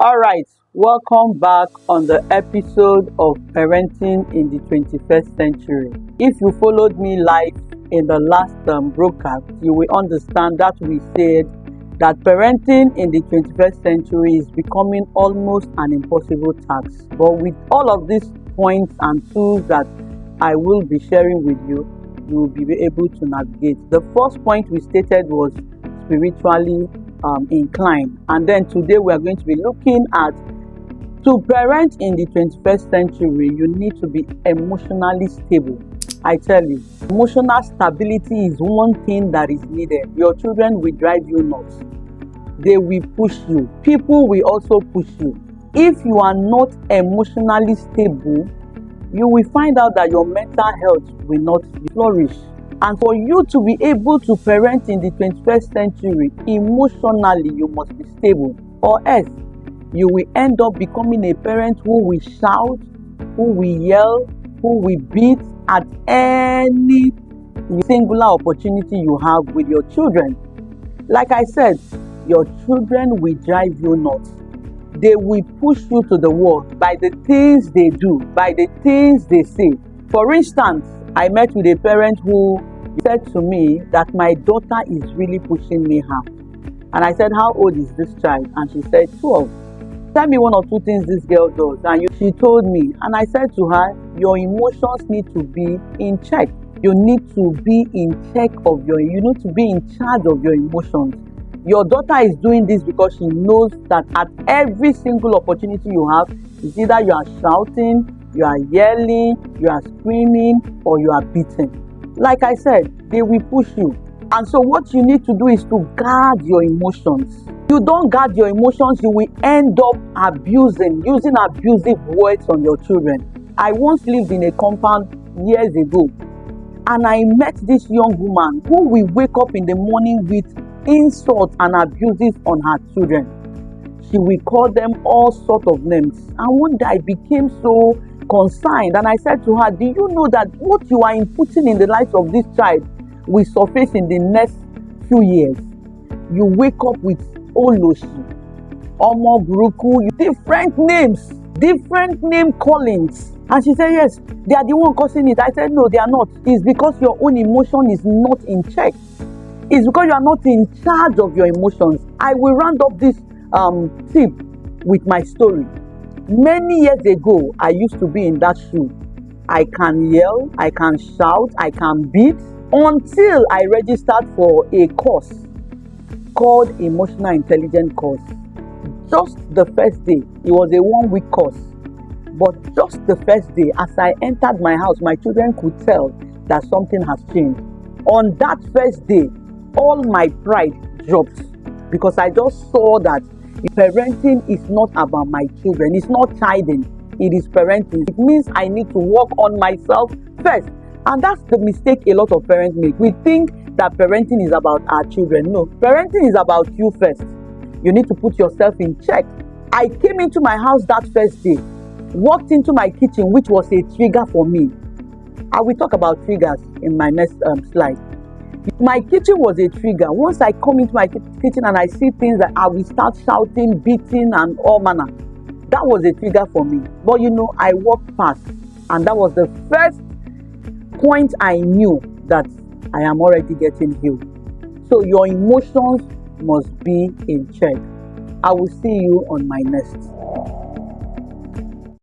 All right, welcome back on the episode of Parenting in the 21st Century. If you followed me live in the last broadcast, you will understand that we said that parenting in the 21st century is becoming almost an impossible task. But with all of these points and tools that I will be sharing with you, you will be able to navigate. The first point we stated was spiritually inclined, and then today we are going to be looking at to parent in the 21st century. You need to be emotionally stable. I tell you, emotional stability is one thing that is needed. Your children will drive you nuts. They will push you. People will also push you. If you are not emotionally stable, you will find out that your mental health will not flourish. And for you to be able to parent in the 21st century, emotionally, you must be stable. Or else, you will end up becoming a parent who will shout, who will yell, who will beat at any singular opportunity you have with your children. Like I said, your children will drive you nuts. They will push you to the wall by the things they do, by the things they say. For instance, I met with a parent who said to me that my daughter is really pushing me hard. And I said, how old is this child? And she said, 12. Tell me one or two things this girl does. And she told me, and I said to her, your emotions need to be in check. You need to be in check of you need to be in charge of your emotions. Your daughter is doing this because she knows that at every single opportunity you have, it's either you are shouting, you are yelling, you are screaming, or you are beating. Like I said, they will push you. And so what you need to do is to guard your emotions. If you don't guard your emotions, you will end up using abusive words on your children. I once lived in a compound years ago, and I met this young woman who will wake up in the morning with insults and abuses on her children. She will call them all sorts of names. And one day I became so concerned, and I said to her, do you know that what you are inputting in the life of this child will surface in the next few years? You wake up with Oloshi, Omo Buruku, different names, different name callings. And she said, yes, they are the one causing it. I said, no, they are not. It's because your own emotion is not in check. It's because you are not in charge of your emotions. I will round up this tip with my story. Many years ago, I used to be in that shoe. I can yell, I can shout, I can beat, until I registered for a course called Emotional Intelligence course. Just the first day, it was a 1-week course. But just the first day, as I entered my house, my children could tell that something has changed. On that first day, all my pride dropped, because I just saw that parenting is not about my children. It's not chiding, it is parenting. It means I need to work on myself first. And that's the mistake a lot of parents make. We think that parenting is about our children. No, parenting is about you first. You need to put yourself in check. I came into my house that first day, walked into my kitchen, which was a trigger for me. I will talk about triggers in my next slide. My kitchen was a trigger. Once I come into my kitchen and I see things that I will start shouting, beating, and all manner, that was a trigger for me. But I walked past, and that was the first point I knew that I am already getting healed. So your emotions must be in check. I will see you on my next.